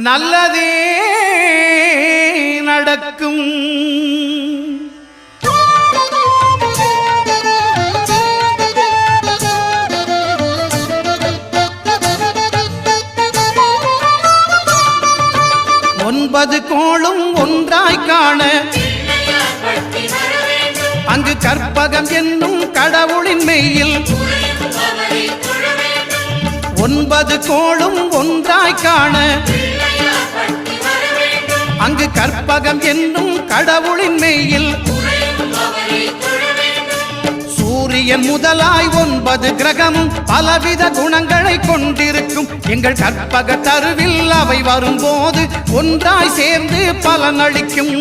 நல்லதே நடக்கும். 9 கோளும் ஒன்றாய் காண அங்கு கற்பகம் என்னும் கடவுளின் மெய்யில் 9 கோளும் ஒன்றாய் காண அங்கு கற்பகம் என்னும் கடவுளின் மெய்யில் சூரியன் முதலாய் 9 கிரகமும் பலவித குணங்களை கொண்டிருக்கும். எங்கள் கற்பக தருவில் அவை வரும்போது ஒன்றாய் சேர்ந்து பலனளிக்கும்.